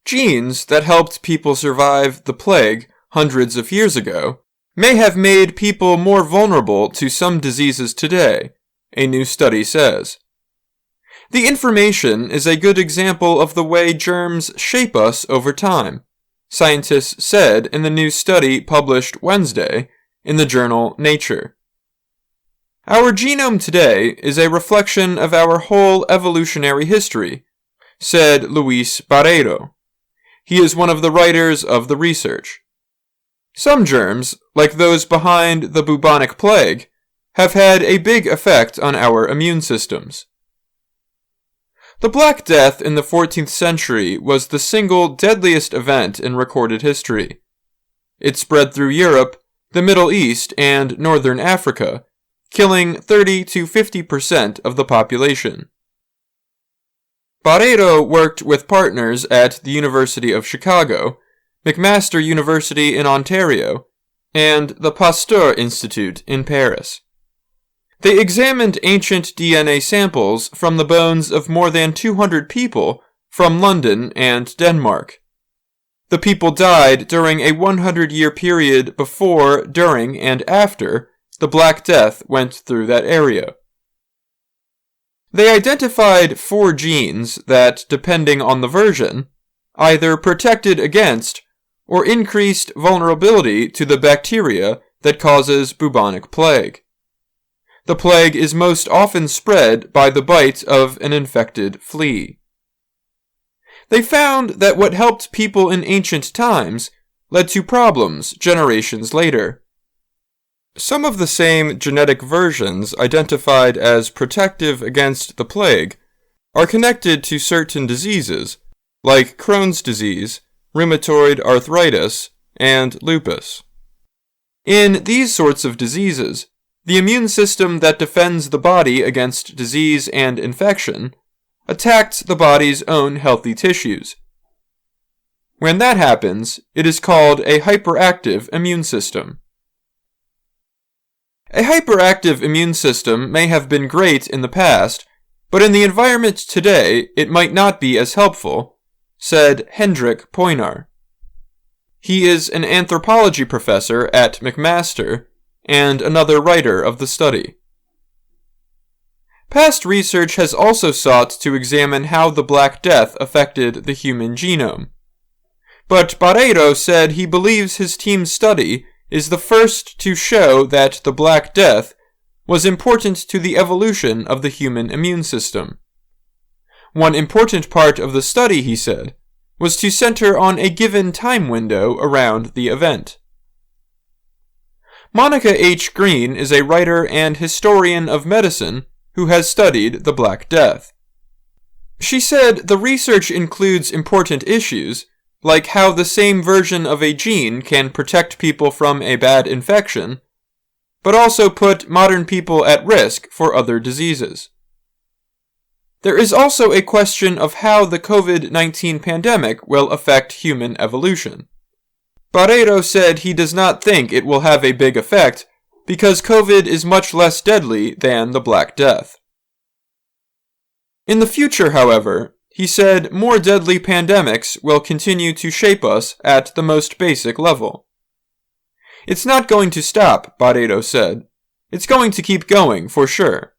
Genes that helped people survive the plague hundreds of years ago may have made people more vulnerable to some diseases today, a new study says. The information is a good example of the way germs shape us over time, scientists said in the new study published Wednesday in the journal Nature. Our genome today is a reflection of our whole evolutionary history, said Luis Barreiro. He is one of the writers of the research. Some germs, like those behind the bubonic plague, have had a big effect on our immune systems. The Black Death in the 14th century was the single deadliest event in recorded history. It spread through Europe, the Middle East, and Northern Africa, killing 30 to 50% of the population. Barreiro worked with partners at the University of Chicago, McMaster University in Ontario, and the Pasteur Institute in Paris. They examined ancient DNA samples from the bones of more than 200 people from London and Denmark. The people died during a 100-year period before, during, and after the Black Death went through that area. They identified 4 genes that, depending on the version, either protected against or increased vulnerability to the bacteria that causes bubonic plague. The plague is most often spread by the bite of an infected flea. They found that what helped people in ancient times led to problems generations later. Some of the same genetic versions identified as protective against the plague are connected to certain diseases, like Crohn's disease, rheumatoid arthritis, and lupus. In these sorts of diseases, the immune system that defends the body against disease and infection attacks the body's own healthy tissues. When that happens, it is called a hyperactive immune system. A hyperactive immune system may have been great in the past, but in the environment today it might not be as helpful, said Hendrik Poinar. He is an anthropology professor at McMaster and another writer of the study. Past research has also sought to examine how the Black Death affected the human genome. But Barreiro said he believes his team's study is the first to show that the Black Death was important to the evolution of the human immune system. One important part of the study, he said, was to center on a given time window around the event. Monica H. Green is a writer and historian of medicine who has studied the Black Death. She said the research includes important issues, like how the same version of a gene can protect people from a bad infection, but also put modern people at risk for other diseases. There is also a question of how the COVID-19 pandemic will affect human evolution. Barreiro said he does not think it will have a big effect because COVID is much less deadly than the Black Death. In the future, however, he said more deadly pandemics will continue to shape us at the most basic level. It's not going to stop, Barreiro said. It's going to keep going for sure.